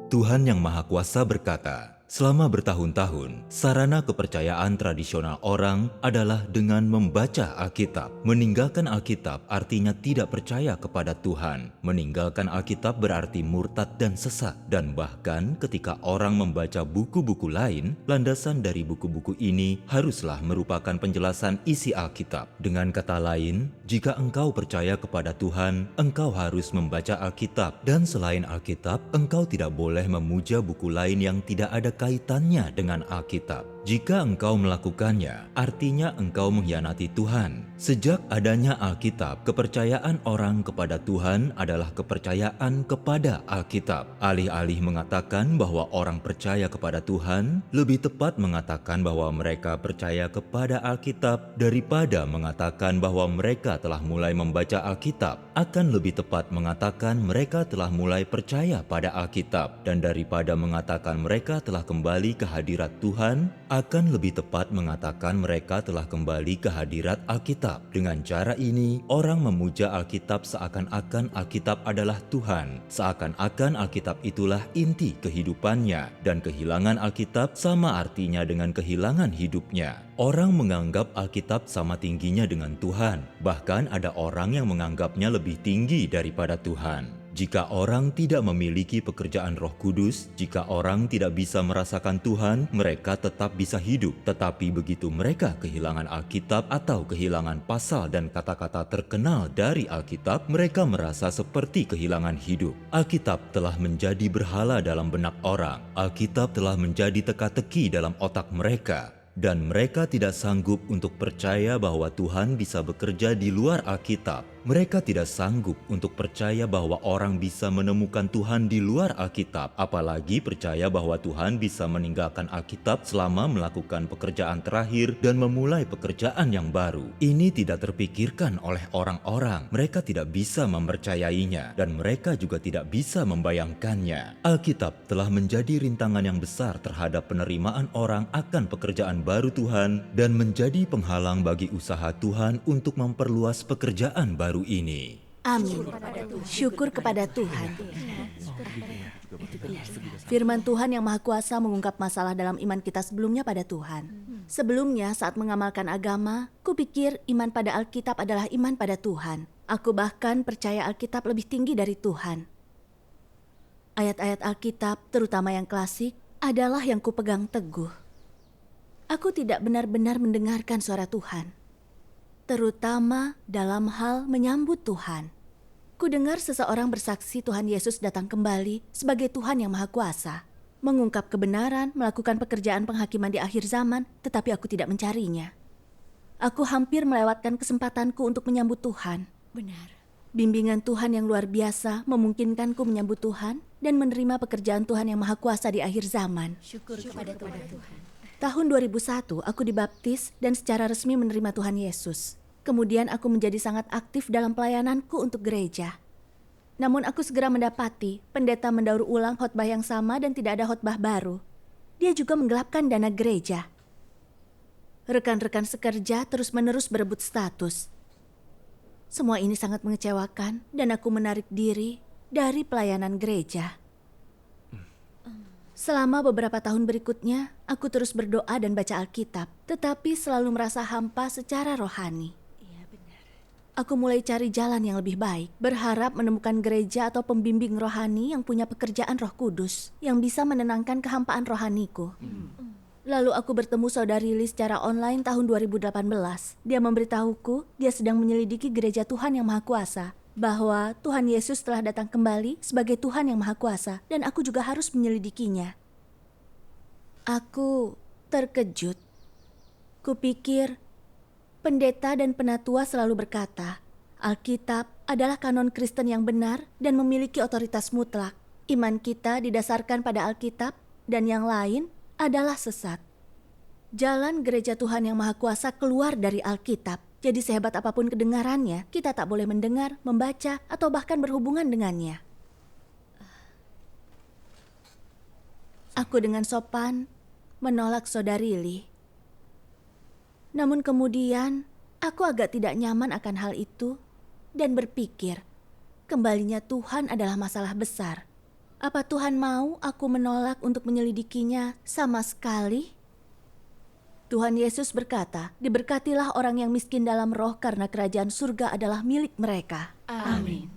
Tuhan Yang Maha Kuasa berkata, selama bertahun-tahun, sarana kepercayaan tradisional orang adalah dengan membaca Alkitab. Meninggalkan Alkitab artinya tidak percaya kepada Tuhan. Meninggalkan Alkitab berarti murtad dan sesat. Dan bahkan ketika orang membaca buku-buku lain, landasan dari buku-buku ini haruslah merupakan penjelasan isi Alkitab. Dengan kata lain, jika engkau percaya kepada Tuhan, engkau harus membaca Alkitab. Dan selain Alkitab, engkau tidak boleh memuja buku lain yang tidak ada kaitannya dengan Alkitab. Jika engkau melakukannya, artinya engkau mengkhianati Tuhan. Sejak adanya Alkitab, kepercayaan orang kepada Tuhan adalah kepercayaan kepada Alkitab. Alih-alih mengatakan bahwa orang percaya kepada Tuhan, lebih tepat mengatakan bahwa mereka percaya kepada Alkitab daripada mengatakan bahwa mereka telah mulai membaca Alkitab. Akan lebih tepat mengatakan mereka telah mulai percaya pada Alkitab. Dan daripada mengatakan mereka telah kembali ke hadirat Tuhan, akan lebih tepat mengatakan mereka telah kembali ke hadirat Alkitab. Dengan cara ini, orang memuja Alkitab seakan-akan Alkitab adalah Tuhan. Seakan-akan Alkitab itulah inti kehidupannya. Dan kehilangan Alkitab sama artinya dengan kehilangan hidupnya. Orang menganggap Alkitab sama tingginya dengan Tuhan. Bahkan ada orang yang menganggapnya lebih tinggi daripada Tuhan. Jika orang tidak memiliki pekerjaan Roh Kudus, jika orang tidak bisa merasakan Tuhan, mereka tetap bisa hidup. Tetapi begitu mereka kehilangan Alkitab atau kehilangan pasal dan kata-kata terkenal dari Alkitab, mereka merasa seperti kehilangan hidup. Alkitab telah menjadi berhala dalam benak orang. Alkitab telah menjadi teka-teki dalam otak mereka. Dan mereka tidak sanggup untuk percaya bahwa Tuhan bisa bekerja di luar Alkitab. Mereka tidak sanggup untuk percaya bahwa orang bisa menemukan Tuhan di luar Alkitab, apalagi percaya bahwa Tuhan bisa meninggalkan Alkitab selama melakukan pekerjaan terakhir dan memulai pekerjaan yang baru. Ini tidak terpikirkan oleh orang-orang. Mereka tidak bisa mempercayainya, dan mereka juga tidak bisa membayangkannya. Alkitab telah menjadi rintangan yang besar terhadap penerimaan orang akan pekerjaan baru Tuhan dan menjadi penghalang bagi usaha Tuhan untuk memperluas pekerjaan baru ini. Amin. Syukur kepada Tuhan. Firman Tuhan yang Maha Kuasa mengungkap masalah dalam iman kita sebelumnya pada Tuhan. Sebelumnya saat mengamalkan agama, kupikir iman pada Alkitab adalah iman pada Tuhan. Aku bahkan percaya Alkitab lebih tinggi dari Tuhan. Ayat-ayat Alkitab, terutama yang klasik, adalah yang kupegang teguh. Aku tidak benar-benar mendengarkan suara Tuhan, terutama dalam hal menyambut Tuhan. Kudengar seseorang bersaksi Tuhan Yesus datang kembali sebagai Tuhan yang Maha Kuasa, mengungkap kebenaran, melakukan pekerjaan penghakiman di akhir zaman, tetapi aku tidak mencarinya. Aku hampir melewatkan kesempatanku untuk menyambut Tuhan. Benar. Bimbingan Tuhan yang luar biasa memungkinkanku menyambut Tuhan dan menerima pekerjaan Tuhan yang Maha Kuasa di akhir zaman. Syukur kepada Tuhan. Tahun 2001, aku dibaptis dan secara resmi menerima Tuhan Yesus. Kemudian aku menjadi sangat aktif dalam pelayananku untuk gereja. Namun aku segera mendapati pendeta mendaur ulang khotbah yang sama dan tidak ada khotbah baru. Dia juga menggelapkan dana gereja. Rekan-rekan sekerja terus-menerus berebut status. Semua ini sangat mengecewakan dan aku menarik diri dari pelayanan gereja. Selama beberapa tahun berikutnya, aku terus berdoa dan baca Alkitab, tetapi selalu merasa hampa secara rohani. Iya, benar. Aku mulai cari jalan yang lebih baik, berharap menemukan gereja atau pembimbing rohani yang punya pekerjaan Roh Kudus, yang bisa menenangkan kehampaan rohaniku. Lalu aku bertemu saudari Liz secara online tahun 2018. Dia memberitahuku dia sedang menyelidiki gereja Tuhan yang Maha Kuasa, bahwa Tuhan Yesus telah datang kembali sebagai Tuhan yang Maha Kuasa dan aku juga harus menyelidikinya. Aku terkejut. Kupikir pendeta dan penatua selalu berkata, Alkitab adalah kanon Kristen yang benar dan memiliki otoritas mutlak. Iman kita didasarkan pada Alkitab dan yang lain adalah sesat. Jalan gereja Tuhan yang Maha Kuasa keluar dari Alkitab. Jadi sehebat apapun kedengarannya, kita tak boleh mendengar, membaca, atau bahkan berhubungan dengannya. Aku dengan sopan menolak saudari Lee. Namun kemudian, aku agak tidak nyaman akan hal itu dan berpikir, kembalinya Tuhan adalah masalah besar. Apa Tuhan mau aku menolak untuk menyelidikinya sama sekali? Tuhan Yesus berkata, "Diberkatilah orang yang miskin dalam roh karena kerajaan surga adalah milik mereka." Amin.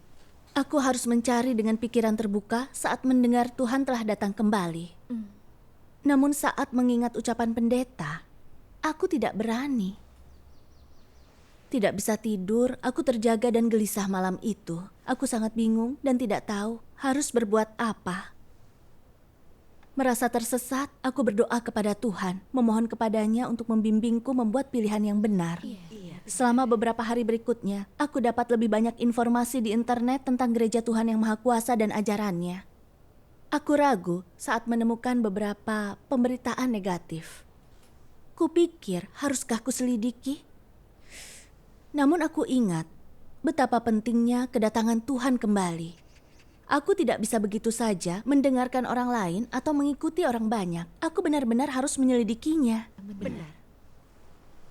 Aku harus mencari dengan pikiran terbuka saat mendengar Tuhan telah datang kembali. Namun saat mengingat ucapan pendeta, aku tidak berani. Tidak bisa tidur, aku terjaga dan gelisah malam itu. Aku sangat bingung dan tidak tahu harus berbuat apa. Merasa tersesat, aku berdoa kepada Tuhan, memohon kepadanya untuk membimbingku membuat pilihan yang benar. Selama beberapa hari berikutnya, aku dapat lebih banyak informasi di internet tentang Gereja Tuhan Yang Maha Kuasa dan ajarannya. Aku ragu saat menemukan beberapa pemberitaan negatif. Kupikir, haruskah kuselidiki? Namun aku ingat betapa pentingnya kedatangan Tuhan kembali. Aku tidak bisa begitu saja mendengarkan orang lain atau mengikuti orang banyak. Aku benar-benar harus menyelidikinya. Benar.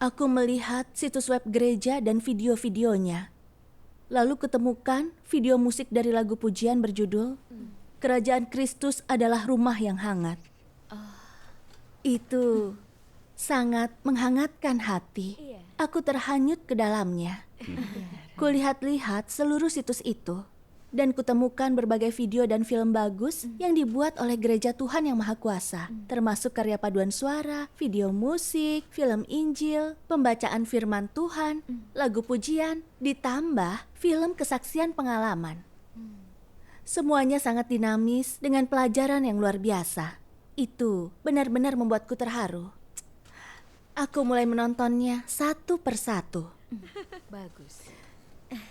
Aku melihat situs web gereja dan video-videonya. Lalu kutemukan video musik dari lagu pujian berjudul Kerajaan Kristus adalah Rumah yang Hangat. Itu sangat menghangatkan hati. Iya. Aku terhanyut ke dalamnya. Kulihat-lihat seluruh situs itu. Dan kutemukan berbagai video dan film bagus yang dibuat oleh Gereja Tuhan Yang Maha Kuasa. Termasuk karya paduan suara, video musik, film Injil, pembacaan firman Tuhan, lagu pujian, ditambah film kesaksian pengalaman. Semuanya sangat dinamis dengan pelajaran yang luar biasa. Itu benar-benar membuatku terharu. Aku mulai menontonnya satu persatu. Bagus.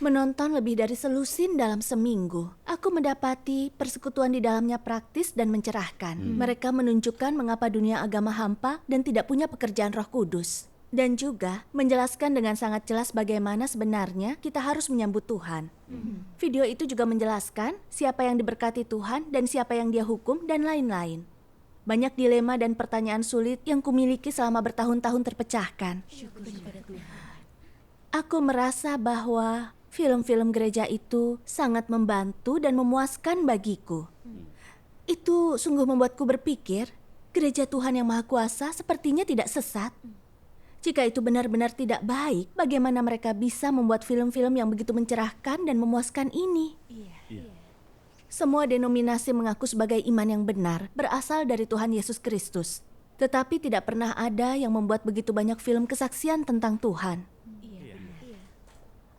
Menonton lebih dari selusin dalam seminggu. Aku mendapati persekutuan di dalamnya praktis dan mencerahkan. Mereka menunjukkan mengapa dunia agama hampa dan tidak punya pekerjaan Roh Kudus. Dan juga menjelaskan dengan sangat jelas bagaimana sebenarnya kita harus menyambut Tuhan. Video itu juga menjelaskan siapa yang diberkati Tuhan dan siapa yang Dia hukum dan lain-lain. Banyak dilema dan pertanyaan sulit yang kumiliki selama bertahun-tahun terpecahkan. Syukur kepada Tuhan. Aku merasa bahwa film-film gereja itu sangat membantu dan memuaskan bagiku. Itu sungguh membuatku berpikir, Gereja Tuhan Yang Maha Kuasa sepertinya tidak sesat. Jika itu benar-benar tidak baik, bagaimana mereka bisa membuat film-film yang begitu mencerahkan dan memuaskan ini? Iya. Semua denominasi mengaku sebagai iman yang benar berasal dari Tuhan Yesus Kristus. Tetapi tidak pernah ada yang membuat begitu banyak film kesaksian tentang Tuhan. Iya.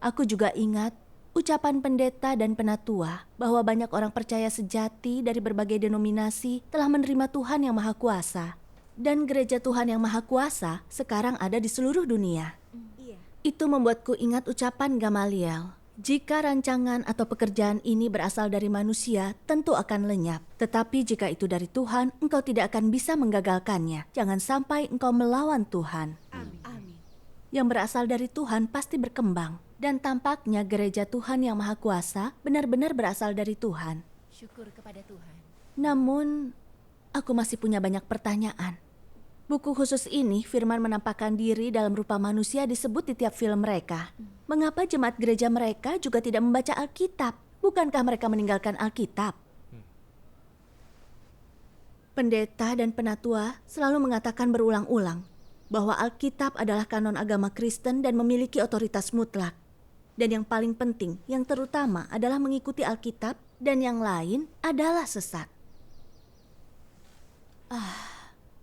Aku juga ingat ucapan pendeta dan penatua bahwa banyak orang percaya sejati dari berbagai denominasi telah menerima Tuhan Yang Maha Kuasa. Dan Gereja Tuhan Yang Maha Kuasa sekarang ada di seluruh dunia. Iya. Itu membuatku ingat ucapan Gamaliel. Jika rancangan atau pekerjaan ini berasal dari manusia, tentu akan lenyap. Tetapi jika itu dari Tuhan, engkau tidak akan bisa menggagalkannya. Jangan sampai engkau melawan Tuhan. Amin. Yang berasal dari Tuhan pasti berkembang. Dan tampaknya Gereja Tuhan Yang Maha Kuasa benar-benar berasal dari Tuhan. Syukur kepada Tuhan. Namun, aku masih punya banyak pertanyaan. Buku khusus ini, firman menampakkan diri dalam rupa manusia disebut di tiap film mereka. Mengapa jemaat gereja mereka juga tidak membaca Alkitab? Bukankah mereka meninggalkan Alkitab? Pendeta dan penatua selalu mengatakan berulang-ulang bahwa Alkitab adalah kanon agama Kristen dan memiliki otoritas mutlak. Dan yang paling penting, yang terutama adalah mengikuti Alkitab dan yang lain adalah sesat.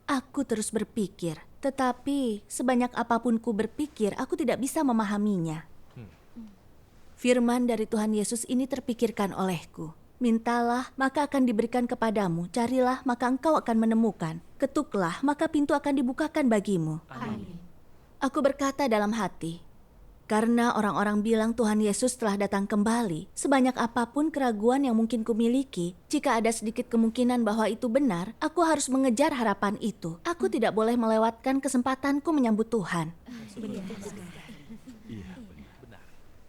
Aku terus berpikir, tetapi sebanyak apapun ku berpikir, aku tidak bisa memahaminya. Firman dari Tuhan Yesus ini terpikirkan olehku. Mintalah, maka akan diberikan kepadamu. Carilah, maka engkau akan menemukan. Ketuklah, maka pintu akan dibukakan bagimu. Amin. Aku berkata dalam hati, karena orang-orang bilang Tuhan Yesus telah datang kembali, sebanyak apapun keraguan yang mungkin kumiliki, jika ada sedikit kemungkinan bahwa itu benar, aku harus mengejar harapan itu. Aku tidak boleh melewatkan kesempatanku menyambut Tuhan.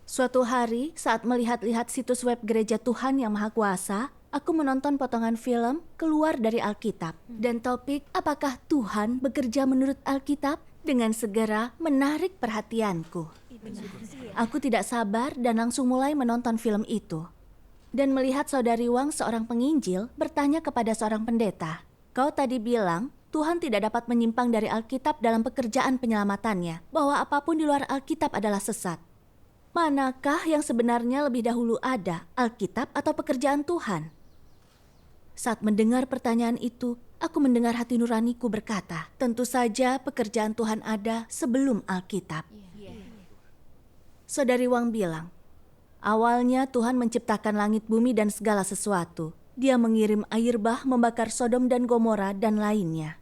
Suatu hari, saat melihat-lihat situs web Gereja Tuhan Yang Maha Kuasa, aku menonton potongan film Keluar dari Alkitab. Dan topik, apakah Tuhan bekerja menurut Alkitab? Dengan segera menarik perhatianku. Aku tidak sabar dan langsung mulai menonton film itu. dan melihat saudari Wang, seorang penginjil, bertanya kepada seorang pendeta, "Kau tadi bilang Tuhan tidak dapat menyimpang dari Alkitab dalam pekerjaan penyelamatannya, bahwa apapun di luar Alkitab adalah sesat. Manakah yang sebenarnya lebih dahulu ada, Alkitab atau pekerjaan Tuhan?" Saat mendengar pertanyaan itu, aku mendengar hati nuraniku berkata, tentu saja pekerjaan Tuhan ada sebelum Alkitab. Saudari Wang bilang, awalnya Tuhan menciptakan langit, bumi, dan segala sesuatu. Dia mengirim air bah membakar Sodom dan Gomora dan lainnya.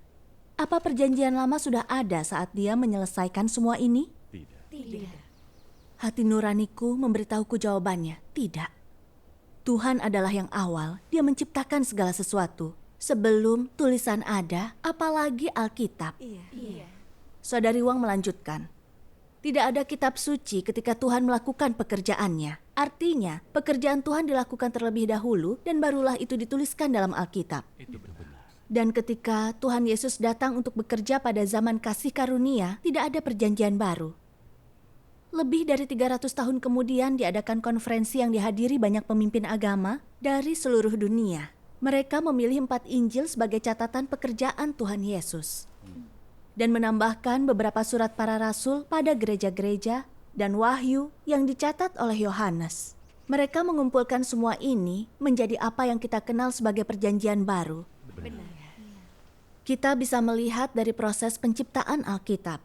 Apa perjanjian lama sudah ada saat dia menyelesaikan semua ini? Tidak. Hati nuraniku memberitahuku jawabannya, tidak. Tuhan adalah yang awal, dia menciptakan segala sesuatu. Sebelum tulisan ada, apalagi Alkitab. Iya. Saudari Wang melanjutkan, tidak ada kitab suci ketika Tuhan melakukan pekerjaannya. Artinya, pekerjaan Tuhan dilakukan terlebih dahulu dan barulah itu dituliskan dalam Alkitab. Dan ketika Tuhan Yesus datang untuk bekerja pada zaman kasih karunia, tidak ada perjanjian baru. Lebih dari 300 tahun kemudian diadakan konferensi yang dihadiri banyak pemimpin agama dari seluruh dunia. Mereka memilih 4 Injil sebagai catatan pekerjaan Tuhan Yesus. Dan menambahkan beberapa surat para rasul pada gereja-gereja dan wahyu yang dicatat oleh Yohanes. Mereka mengumpulkan semua ini menjadi apa yang kita kenal sebagai perjanjian baru. Benar. Kita bisa melihat dari proses penciptaan Alkitab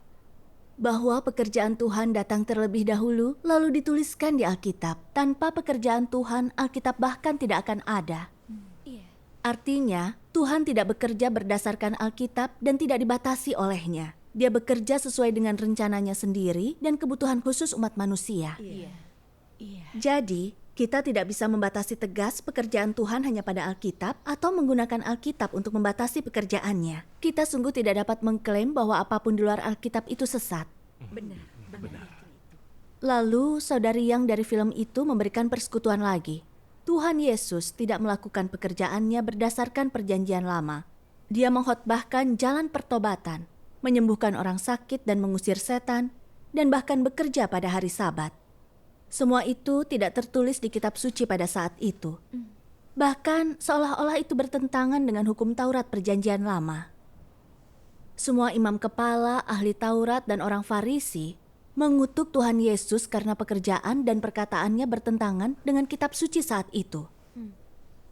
bahwa pekerjaan Tuhan datang terlebih dahulu lalu dituliskan di Alkitab. Tanpa pekerjaan Tuhan, Alkitab bahkan tidak akan ada. Iya. Artinya, Tuhan tidak bekerja berdasarkan Alkitab dan tidak dibatasi olehnya. Dia bekerja sesuai dengan rencananya sendiri dan kebutuhan khusus umat manusia. Iya. Jadi, kita tidak bisa membatasi tegas pekerjaan Tuhan hanya pada Alkitab atau menggunakan Alkitab untuk membatasi pekerjaannya. Kita sungguh tidak dapat mengklaim bahwa apapun di luar Alkitab itu sesat. Benar. Lalu, saudari yang dari film itu memberikan persekutuan lagi. Tuhan Yesus tidak melakukan pekerjaannya berdasarkan perjanjian lama. Dia mengkhotbahkan jalan pertobatan, menyembuhkan orang sakit dan mengusir setan, dan bahkan bekerja pada hari Sabat. Semua itu tidak tertulis di kitab suci pada saat itu. Bahkan seolah-olah itu bertentangan dengan hukum Taurat perjanjian lama. Semua imam kepala, ahli Taurat, dan orang Farisi mengutuk Tuhan Yesus karena pekerjaan dan perkataannya bertentangan dengan kitab suci saat itu.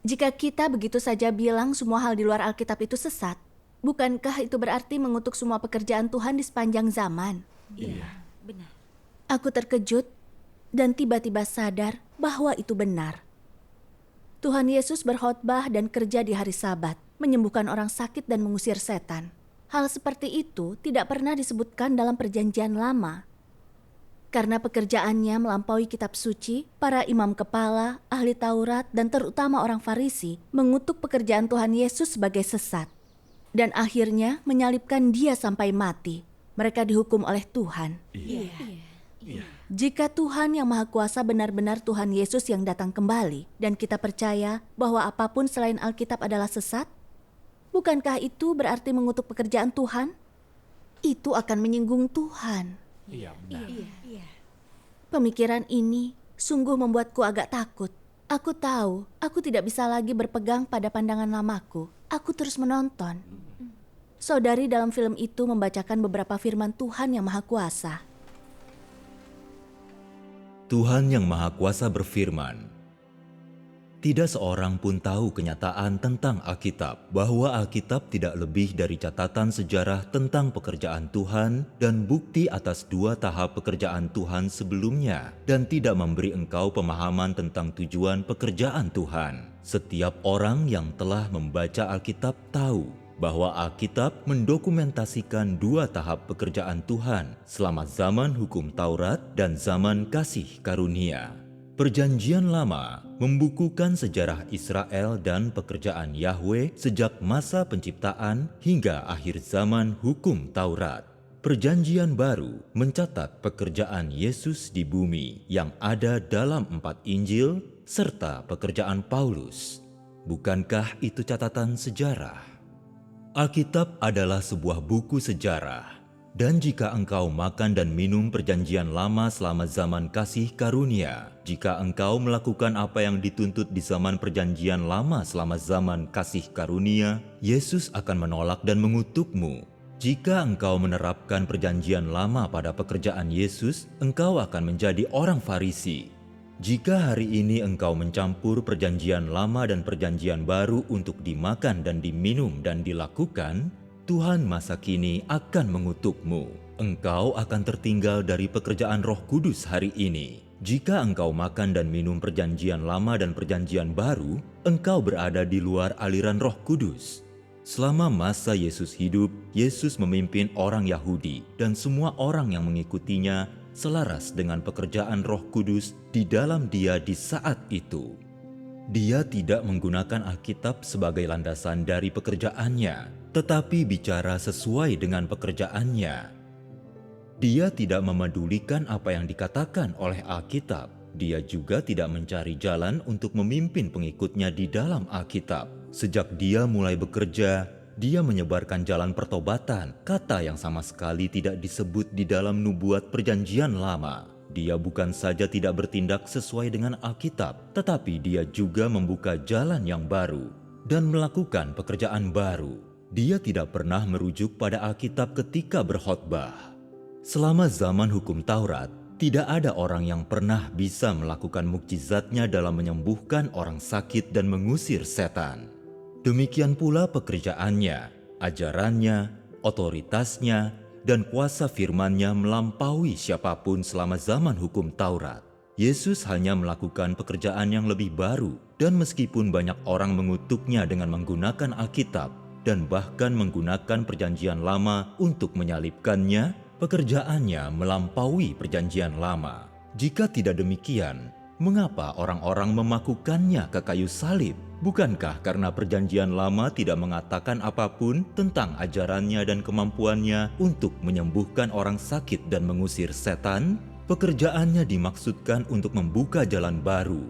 Jika kita begitu saja bilang semua hal di luar Alkitab itu sesat, bukankah itu berarti mengutuk semua pekerjaan Tuhan di sepanjang zaman? Iya. Benar. Aku terkejut dan tiba-tiba sadar bahwa itu benar. Tuhan Yesus berkhotbah dan kerja di hari Sabat, menyembuhkan orang sakit dan mengusir setan. Hal seperti itu tidak pernah disebutkan dalam perjanjian lama. Karena pekerjaannya melampaui kitab suci, para imam kepala, ahli Taurat, dan terutama orang Farisi mengutuk pekerjaan Tuhan Yesus sebagai sesat. Dan akhirnya menyalibkan dia sampai mati. Mereka dihukum oleh Tuhan. Iya. Jika Tuhan yang Maha Kuasa benar-benar Tuhan Yesus yang datang kembali, dan kita percaya bahwa apapun selain Alkitab adalah sesat, bukankah itu berarti mengutuk pekerjaan Tuhan? Itu akan menyinggung Tuhan. Iya, benar. Iya. Pemikiran ini sungguh membuatku agak takut. Aku tahu, aku tidak bisa lagi berpegang pada pandangan lamaku. Aku terus menonton. Saudari dalam film itu membacakan beberapa firman Tuhan yang Maha Kuasa. Tuhan yang Maha Kuasa berfirman, "Tidak seorang pun tahu kenyataan tentang Alkitab, bahwa Alkitab tidak lebih dari catatan sejarah tentang pekerjaan Tuhan dan bukti atas 2 tahap pekerjaan Tuhan sebelumnya, dan tidak memberi engkau pemahaman tentang tujuan pekerjaan Tuhan. Setiap orang yang telah membaca Alkitab tahu bahwa Alkitab mendokumentasikan 2 tahap pekerjaan Tuhan selama zaman hukum Taurat dan zaman kasih karunia. Perjanjian Lama membukukan sejarah Israel dan pekerjaan Yahweh sejak masa penciptaan hingga akhir zaman hukum Taurat. Perjanjian Baru mencatat pekerjaan Yesus di bumi yang ada dalam 4 Injil serta pekerjaan Paulus. Bukankah itu catatan sejarah? Alkitab adalah sebuah buku sejarah. Dan jika engkau makan dan minum perjanjian lama selama zaman kasih karunia, jika engkau melakukan apa yang dituntut di zaman perjanjian lama selama zaman kasih karunia, Yesus akan menolak dan mengutukmu. Jika engkau menerapkan perjanjian lama pada pekerjaan Yesus, engkau akan menjadi orang Farisi. Jika hari ini engkau mencampur perjanjian lama dan perjanjian baru untuk dimakan dan diminum dan dilakukan, Tuhan masa kini akan mengutukmu. Engkau akan tertinggal dari pekerjaan Roh Kudus hari ini. Jika engkau makan dan minum perjanjian lama dan perjanjian baru, engkau berada di luar aliran Roh Kudus. Selama masa Yesus hidup, Yesus memimpin orang Yahudi dan semua orang yang mengikutinya selaras dengan pekerjaan Roh Kudus di dalam Dia di saat itu. Dia tidak menggunakan Alkitab sebagai landasan dari pekerjaannya, tetapi bicara sesuai dengan pekerjaannya. Dia tidak memedulikan apa yang dikatakan oleh Alkitab. Dia juga tidak mencari jalan untuk memimpin pengikutnya di dalam Alkitab. Sejak dia mulai bekerja, dia menyebarkan jalan pertobatan, kata yang sama sekali tidak disebut di dalam nubuat perjanjian lama. Dia bukan saja tidak bertindak sesuai dengan Alkitab, tetapi dia juga membuka jalan yang baru dan melakukan pekerjaan baru. Dia tidak pernah merujuk pada Alkitab ketika berkhotbah. Selama zaman hukum Taurat, tidak ada orang yang pernah bisa melakukan mukjizatnya dalam menyembuhkan orang sakit dan mengusir setan. Demikian pula pekerjaannya, ajarannya, otoritasnya, dan kuasa firman-Nya melampaui siapapun selama zaman hukum Taurat. Yesus hanya melakukan pekerjaan yang lebih baru, dan meskipun banyak orang mengutuknya dengan menggunakan Alkitab, dan bahkan menggunakan perjanjian lama untuk menyalibkannya, pekerjaannya melampaui perjanjian lama. Jika tidak demikian, mengapa orang-orang memakukannya ke kayu salib? Bukankah karena perjanjian lama tidak mengatakan apapun tentang ajarannya dan kemampuannya untuk menyembuhkan orang sakit dan mengusir setan? Pekerjaannya dimaksudkan untuk membuka jalan baru,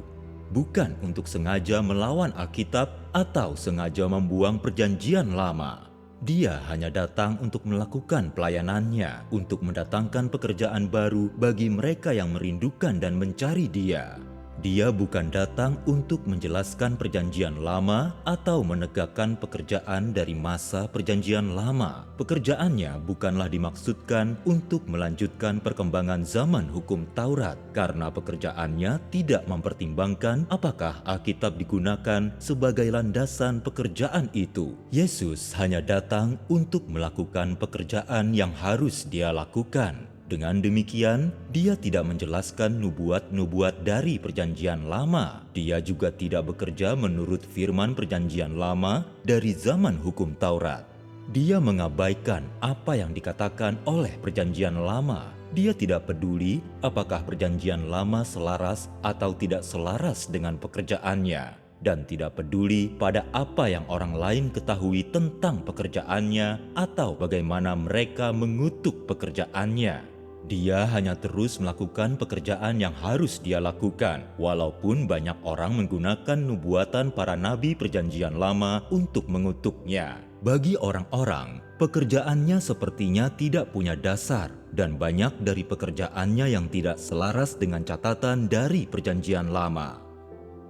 bukan untuk sengaja melawan Alkitab atau sengaja membuang perjanjian lama. Dia hanya datang untuk melakukan pelayanannya, untuk mendatangkan pekerjaan baru bagi mereka yang merindukan dan mencari Dia. Dia bukan datang untuk menjelaskan perjanjian lama atau menegakkan pekerjaan dari masa perjanjian lama. Pekerjaannya bukanlah dimaksudkan untuk melanjutkan perkembangan zaman hukum Taurat, karena pekerjaannya tidak mempertimbangkan apakah Alkitab digunakan sebagai landasan pekerjaan itu. Yesus hanya datang untuk melakukan pekerjaan yang harus Dia lakukan. Dengan demikian, Dia tidak menjelaskan nubuat-nubuat dari perjanjian lama. Dia juga tidak bekerja menurut firman perjanjian lama dari zaman hukum Taurat. Dia mengabaikan apa yang dikatakan oleh perjanjian lama. Dia tidak peduli apakah perjanjian lama selaras atau tidak selaras dengan pekerjaannya, dan tidak peduli pada apa yang orang lain ketahui tentang pekerjaannya atau bagaimana mereka mengutuk pekerjaannya. Dia hanya terus melakukan pekerjaan yang harus dia lakukan, walaupun banyak orang menggunakan nubuatan para nabi perjanjian lama untuk mengutuknya. Bagi orang-orang, pekerjaannya sepertinya tidak punya dasar, dan banyak dari pekerjaannya yang tidak selaras dengan catatan dari perjanjian lama.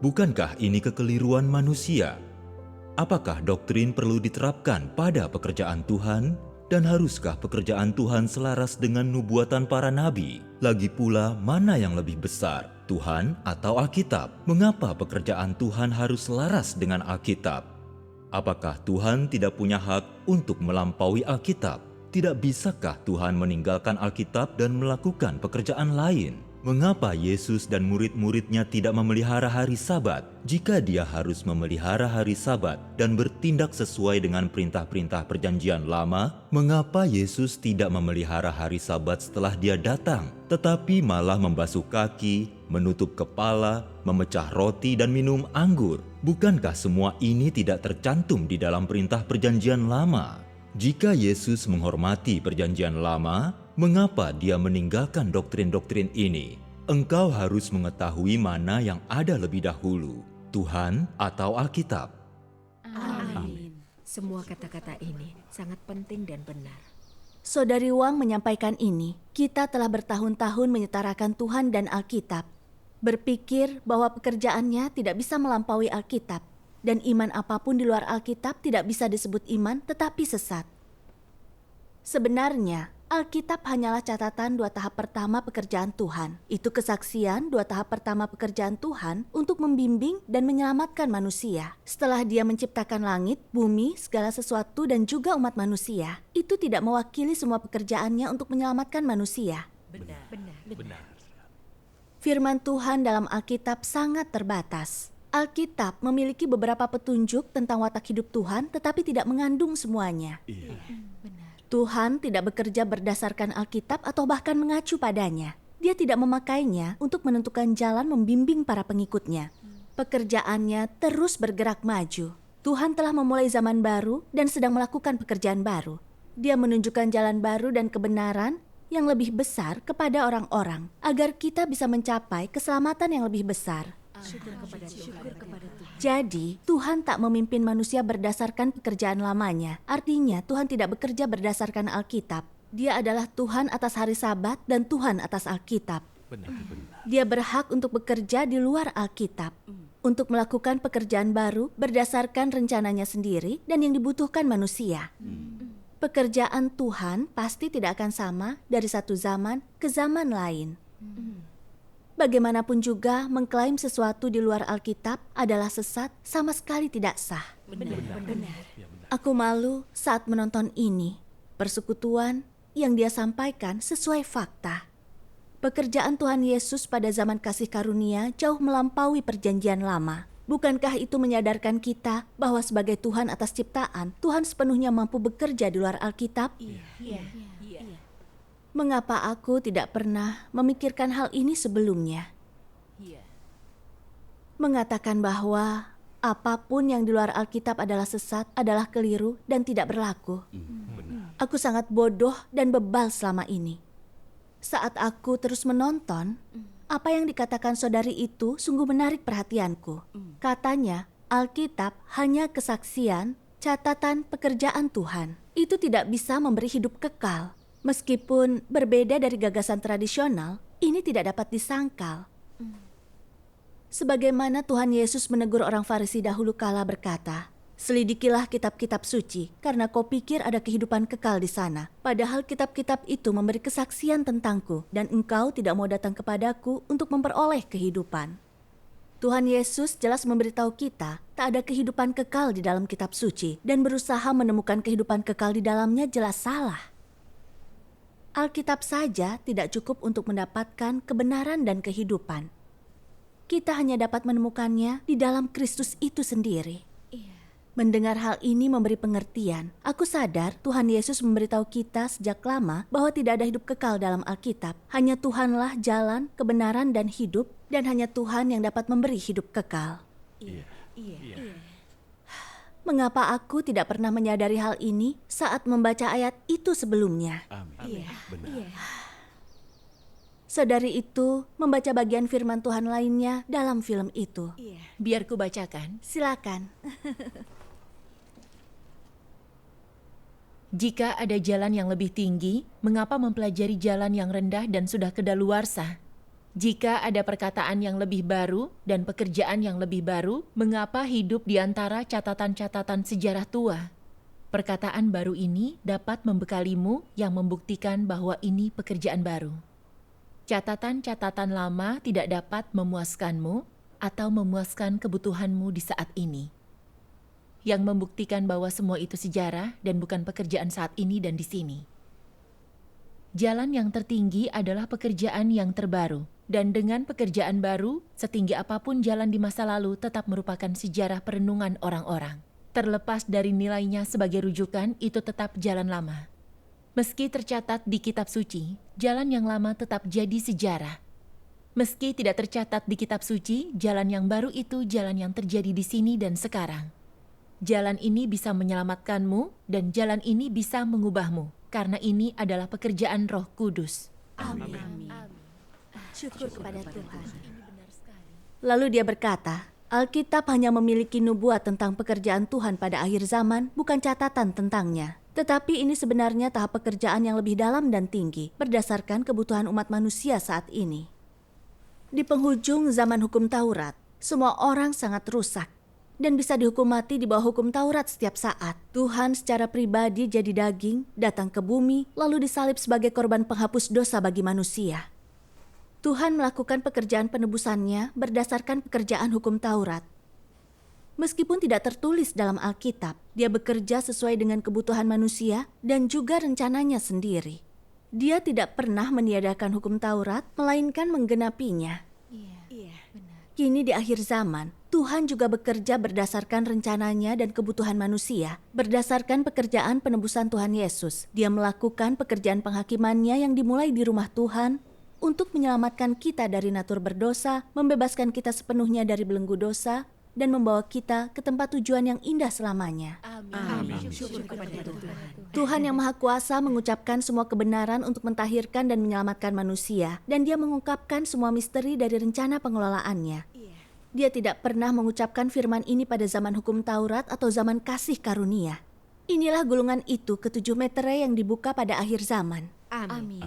Bukankah ini kekeliruan manusia? Apakah doktrin perlu diterapkan pada pekerjaan Tuhan? Dan haruskah pekerjaan Tuhan selaras dengan nubuatan para nabi? Lagi pula, mana yang lebih besar, Tuhan atau Alkitab? Mengapa pekerjaan Tuhan harus selaras dengan Alkitab? Apakah Tuhan tidak punya hak untuk melampaui Alkitab? Tidak bisakah Tuhan meninggalkan Alkitab dan melakukan pekerjaan lain? Mengapa Yesus dan murid-muridnya tidak memelihara hari Sabat? Jika Dia harus memelihara hari Sabat dan bertindak sesuai dengan perintah-perintah perjanjian lama, mengapa Yesus tidak memelihara hari Sabat setelah Dia datang, tetapi malah membasuh kaki, menutup kepala, memecah roti dan minum anggur? Bukankah semua ini tidak tercantum di dalam perintah perjanjian lama? Jika Yesus menghormati perjanjian lama, mengapa Dia meninggalkan doktrin-doktrin ini? Engkau harus mengetahui mana yang ada lebih dahulu, Tuhan atau Alkitab. Amin. Semua kata-kata ini sangat penting dan benar. Saudari Wang menyampaikan ini, kita telah bertahun-tahun menyetarakan Tuhan dan Alkitab. Berpikir bahwa pekerjaannya tidak bisa melampaui Alkitab, dan iman apapun di luar Alkitab tidak bisa disebut iman tetapi sesat. Sebenarnya, Alkitab hanyalah catatan 2 tahap pertama pekerjaan Tuhan. Itu kesaksian 2 tahap pertama pekerjaan Tuhan untuk membimbing dan menyelamatkan manusia. Setelah Dia menciptakan langit, bumi, segala sesuatu dan juga umat manusia, itu tidak mewakili semua pekerjaannya untuk menyelamatkan manusia. Benar. Firman Tuhan dalam Alkitab sangat terbatas. Alkitab memiliki beberapa petunjuk tentang watak hidup Tuhan tetapi tidak mengandung semuanya. Tuhan tidak bekerja berdasarkan Alkitab atau bahkan mengacu padanya. Dia tidak memakainya untuk menentukan jalan membimbing para pengikutnya. Pekerjaannya terus bergerak maju. Tuhan telah memulai zaman baru dan sedang melakukan pekerjaan baru. Dia menunjukkan jalan baru dan kebenaran yang lebih besar kepada orang-orang agar kita bisa mencapai keselamatan yang lebih besar. Syukur kepada Tuhan. Jadi, Tuhan tak memimpin manusia berdasarkan pekerjaan lamanya. Artinya, Tuhan tidak bekerja berdasarkan Alkitab. Dia adalah Tuhan atas hari Sabat dan Tuhan atas Alkitab. Dia berhak untuk bekerja di luar Alkitab, untuk melakukan pekerjaan baru berdasarkan rencananya sendiri dan yang dibutuhkan manusia. Pekerjaan Tuhan pasti tidak akan sama dari satu zaman ke zaman lain. Bagaimanapun juga, mengklaim sesuatu di luar Alkitab adalah sesat, sama sekali tidak sah. Benar. Aku malu saat menonton ini. Persekutuan yang dia sampaikan sesuai fakta. Pekerjaan Tuhan Yesus pada zaman kasih karunia jauh melampaui perjanjian lama. Bukankah itu menyadarkan kita bahwa sebagai Tuhan atas ciptaan, Tuhan sepenuhnya mampu bekerja di luar Alkitab? Iya. Mengapa aku tidak pernah memikirkan hal ini sebelumnya? Mengatakan bahwa apapun yang di luar Alkitab adalah sesat, adalah keliru dan tidak berlaku. Aku sangat bodoh dan bebal selama ini. Saat aku terus menonton, apa yang dikatakan saudari itu sungguh menarik perhatianku. Katanya, Alkitab hanya kesaksian, catatan pekerjaan Tuhan. Itu tidak bisa memberi hidup kekal. Meskipun berbeda dari gagasan tradisional, ini tidak dapat disangkal. Sebagaimana Tuhan Yesus menegur orang Farisi dahulu kala berkata, "Selidikilah kitab-kitab suci, karena kau pikir ada kehidupan kekal di sana. Padahal kitab-kitab itu memberi kesaksian tentangku, dan engkau tidak mau datang kepadaku untuk memperoleh kehidupan." Tuhan Yesus jelas memberitahu kita, tak ada kehidupan kekal di dalam kitab suci, dan berusaha menemukan kehidupan kekal di dalamnya jelas salah. Alkitab saja tidak cukup untuk mendapatkan kebenaran dan kehidupan. Kita hanya dapat menemukannya di dalam Kristus itu sendiri. Mendengar hal ini memberi pengertian. Aku sadar Tuhan Yesus memberitahu kita sejak lama bahwa tidak ada hidup kekal dalam Alkitab. Hanya Tuhanlah jalan, kebenaran, dan hidup, dan hanya Tuhan yang dapat memberi hidup kekal. Mengapa aku tidak pernah menyadari hal ini saat membaca ayat itu sebelumnya? Saudari itu membaca bagian firman Tuhan lainnya dalam film itu. Biar ku bacakan. Silakan. Jika ada jalan yang lebih tinggi, mengapa mempelajari jalan yang rendah dan sudah kedaluarsa? Jika ada perkataan yang lebih baru dan pekerjaan yang lebih baru, mengapa hidup di antara catatan-catatan sejarah tua? Perkataan baru ini dapat membekalimu yang membuktikan bahwa ini pekerjaan baru. Catatan-catatan lama tidak dapat memuaskanmu atau memuaskan kebutuhanmu di saat ini. Yang membuktikan bahwa semua itu sejarah dan bukan pekerjaan saat ini dan di sini. Jalan yang tertinggi adalah pekerjaan yang terbaru. Dan dengan pekerjaan baru, setinggi apapun jalan di masa lalu tetap merupakan sejarah perenungan orang-orang. Terlepas dari nilainya sebagai rujukan, itu tetap jalan lama. Meski tercatat di kitab suci, jalan yang lama tetap jadi sejarah. Meski tidak tercatat di kitab suci, jalan yang baru itu jalan yang terjadi di sini dan sekarang. Jalan ini bisa menyelamatkanmu dan jalan ini bisa mengubahmu, karena ini adalah pekerjaan Roh Kudus. Amin. Syukur kepada Tuhan. Lalu dia berkata, Alkitab hanya memiliki nubuat tentang pekerjaan Tuhan pada akhir zaman, bukan catatan tentangnya. Tetapi ini sebenarnya tahap pekerjaan yang lebih dalam dan tinggi berdasarkan kebutuhan umat manusia saat ini. Di penghujung zaman hukum Taurat, semua orang sangat rusak dan bisa dihukum mati di bawah hukum Taurat setiap saat. Tuhan secara pribadi jadi daging, datang ke bumi, lalu disalib sebagai korban penghapus dosa bagi manusia. Tuhan melakukan pekerjaan penebusannya berdasarkan pekerjaan hukum Taurat. Meskipun tidak tertulis dalam Alkitab, dia bekerja sesuai dengan kebutuhan manusia dan juga rencananya sendiri. Dia tidak pernah meniadakan hukum Taurat, melainkan menggenapinya. Kini di akhir zaman, Tuhan juga bekerja berdasarkan rencananya dan kebutuhan manusia. Berdasarkan pekerjaan penebusan Tuhan Yesus, dia melakukan pekerjaan penghakimannya yang dimulai di rumah Tuhan untuk menyelamatkan kita dari natur berdosa, membebaskan kita sepenuhnya dari belenggu dosa, dan membawa kita ke tempat tujuan yang indah selamanya. Amin. Syukur kepada Tuhan. Tuhan yang Maha Kuasa mengucapkan semua kebenaran untuk mentahirkan dan menyelamatkan manusia, dan dia mengungkapkan semua misteri dari rencana pengelolaannya. Dia tidak pernah mengucapkan firman ini pada zaman hukum Taurat atau zaman kasih karunia. Inilah gulungan itu ketujuh meterai yang dibuka pada akhir zaman. Amin.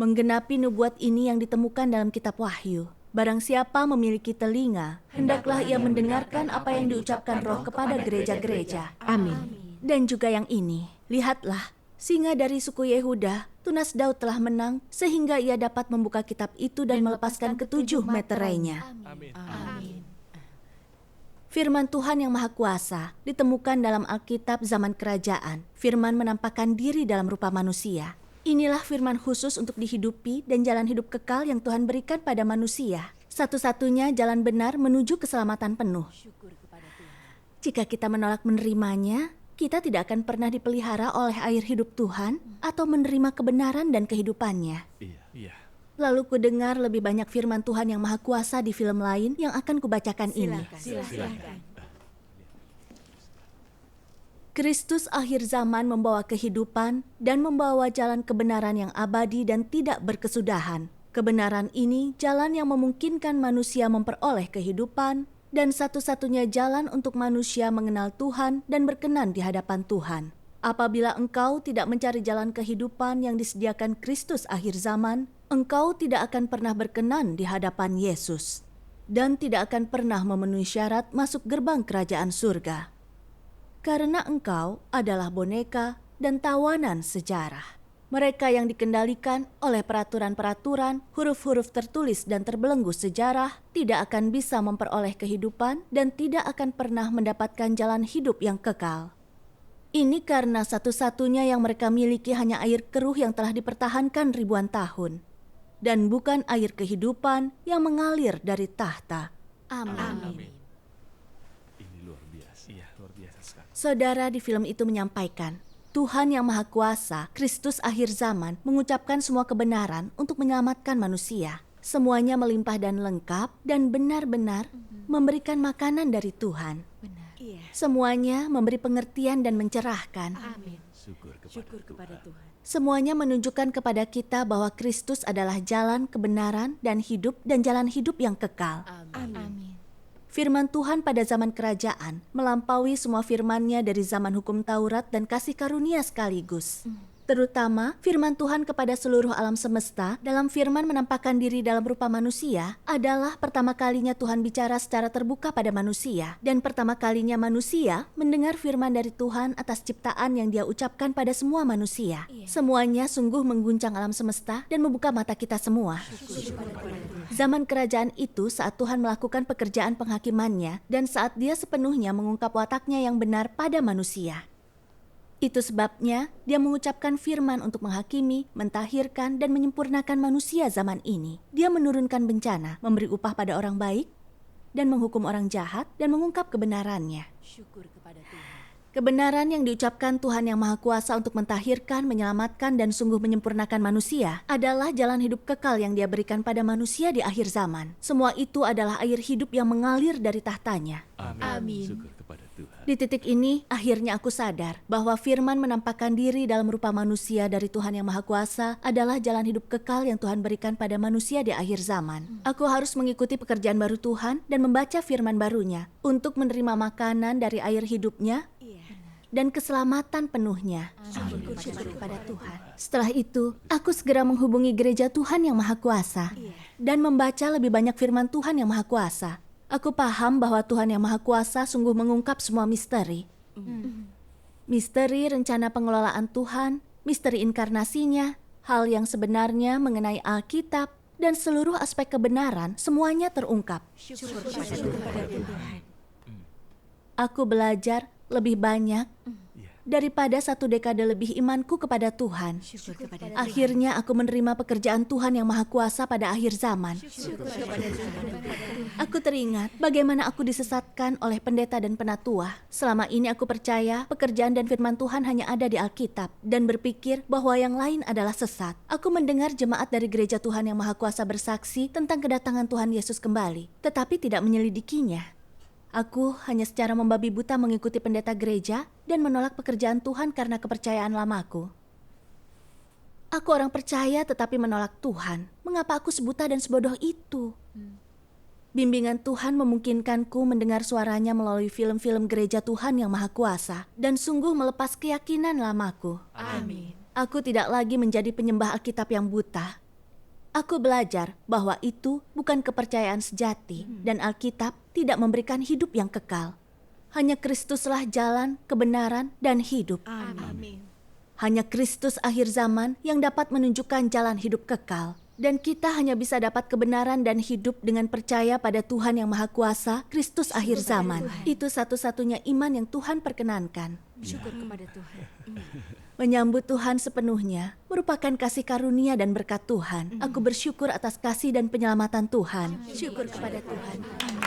Menggenapi nubuat ini yang ditemukan dalam kitab Wahyu. Barang siapa memiliki telinga, hendaklah ia mendengarkan apa yang diucapkan Roh kepada gereja-gereja. Amin. Dan juga yang ini, lihatlah, singa dari suku Yehuda, tunas Daud telah menang, sehingga ia dapat membuka kitab itu dan melepaskan ketujuh meterainya. Amin. Firman Tuhan yang Maha Kuasa ditemukan dalam Alkitab zaman kerajaan. Firman menampakkan diri dalam rupa manusia. Inilah firman khusus untuk dihidupi dan jalan hidup kekal yang Tuhan berikan pada manusia. Satu-satunya jalan benar menuju keselamatan penuh. Jika kita menolak menerimanya, kita tidak akan pernah dipelihara oleh air hidup Tuhan atau menerima kebenaran dan kehidupannya. Iya. Lalu kudengar lebih banyak firman Tuhan yang Maha Kuasa di film lain yang akan kubacakan ini. Silakan. Kristus akhir zaman membawa kehidupan dan membawa jalan kebenaran yang abadi dan tidak berkesudahan. Kebenaran ini jalan yang memungkinkan manusia memperoleh kehidupan dan satu-satunya jalan untuk manusia mengenal Tuhan dan berkenan di hadapan Tuhan. Apabila engkau tidak mencari jalan kehidupan yang disediakan Kristus akhir zaman, engkau tidak akan pernah berkenan di hadapan Yesus dan tidak akan pernah memenuhi syarat masuk gerbang kerajaan surga. Karena engkau adalah boneka dan tawanan sejarah. Mereka yang dikendalikan oleh peraturan-peraturan, huruf-huruf tertulis dan terbelenggu sejarah tidak akan bisa memperoleh kehidupan dan tidak akan pernah mendapatkan jalan hidup yang kekal. Ini karena satu-satunya yang mereka miliki hanya air keruh yang telah dipertahankan ribuan tahun, dan bukan air kehidupan yang mengalir dari tahta. Amin. Ini luar biasa. Iya, luar biasa sekali. Saudara di film itu menyampaikan, Tuhan yang Maha Kuasa, Kristus akhir zaman, mengucapkan semua kebenaran untuk menyelamatkan manusia. Semuanya melimpah dan lengkap dan benar-benar memberikan makanan dari Tuhan. Semuanya memberi pengertian dan mencerahkan. Amin. Syukur kepada Tuhan. Semuanya menunjukkan kepada kita bahwa Kristus adalah jalan kebenaran dan jalan hidup yang kekal. Amin. Firman Tuhan pada zaman kerajaan melampaui semua firman-Nya dari zaman hukum Taurat dan kasih karunia sekaligus. Terutama firman Tuhan kepada seluruh alam semesta dalam firman menampakkan diri dalam rupa manusia adalah pertama kalinya Tuhan bicara secara terbuka pada manusia. Dan pertama kalinya manusia mendengar firman dari Tuhan atas ciptaan yang Dia ucapkan pada semua manusia. Semuanya sungguh mengguncang alam semesta dan membuka mata kita semua. Zaman kerajaan itu saat Tuhan melakukan pekerjaan penghakimannya dan saat Dia sepenuhnya mengungkap wataknya yang benar pada manusia. Itu sebabnya Dia mengucapkan firman untuk menghakimi, mentahirkan, dan menyempurnakan manusia zaman ini. Dia menurunkan bencana, memberi upah pada orang baik, dan menghukum orang jahat, dan mengungkap kebenarannya. Syukur kepada Tuhan. Kebenaran yang diucapkan Tuhan yang Maha Kuasa untuk mentahirkan, menyelamatkan, dan sungguh menyempurnakan manusia adalah jalan hidup kekal yang Dia berikan pada manusia di akhir zaman. Semua itu adalah air hidup yang mengalir dari tahtanya. Amin. Syukur kepada Tuhan. Di titik ini, akhirnya aku sadar bahwa firman menampakkan diri dalam rupa manusia dari Tuhan yang Maha Kuasa adalah jalan hidup kekal yang Tuhan berikan pada manusia di akhir zaman. Aku harus mengikuti pekerjaan baru Tuhan dan membaca firman barunya untuk menerima makanan dari air hidupnya dan keselamatan penuhnya. Syukur kepada Tuhan. Setelah itu, aku segera menghubungi gereja Tuhan yang Maha Kuasa dan membaca lebih banyak firman Tuhan yang Maha Kuasa. Aku paham bahwa Tuhan yang Maha Kuasa sungguh mengungkap semua misteri. Misteri rencana pengelolaan Tuhan, misteri inkarnasinya, hal yang sebenarnya mengenai Alkitab, dan seluruh aspek kebenaran semuanya terungkap. Aku belajar lebih banyak daripada 1 dekade lebih imanku kepada Tuhan. Akhirnya aku menerima pekerjaan Tuhan yang Maha Kuasa pada akhir zaman. Aku teringat bagaimana aku disesatkan oleh pendeta dan penatua. Selama ini aku percaya pekerjaan dan firman Tuhan hanya ada di Alkitab dan berpikir bahwa yang lain adalah sesat. Aku mendengar jemaat dari gereja Tuhan yang Maha Kuasa bersaksi tentang kedatangan Tuhan Yesus kembali, tetapi tidak menyelidikinya. Aku hanya secara membabi buta mengikuti pendeta gereja dan menolak pekerjaan Tuhan karena kepercayaan lamaku. Aku orang percaya tetapi menolak Tuhan. Mengapa aku sebuta dan sebodoh itu? Bimbingan Tuhan memungkinkanku mendengar suaranya melalui film-film gereja Tuhan yang Maha Kuasa dan sungguh melepas keyakinan lamaku. Amin. Aku tidak lagi menjadi penyembah Alkitab yang buta. Aku belajar bahwa itu bukan kepercayaan sejati dan Alkitab tidak memberikan hidup yang kekal. Hanya Kristuslah jalan, kebenaran, dan hidup. Amin. Hanya Kristus akhir zaman yang dapat menunjukkan jalan hidup kekal. Dan kita hanya bisa dapat kebenaran dan hidup dengan percaya pada Tuhan yang Maha Kuasa, Kristus akhir zaman. Itu satu-satunya iman yang Tuhan perkenankan. Syukur kepada Tuhan. Menyambut Tuhan sepenuhnya merupakan kasih karunia dan berkat Tuhan. Aku bersyukur atas kasih dan penyelamatan Tuhan. Syukur kepada Tuhan. Amin.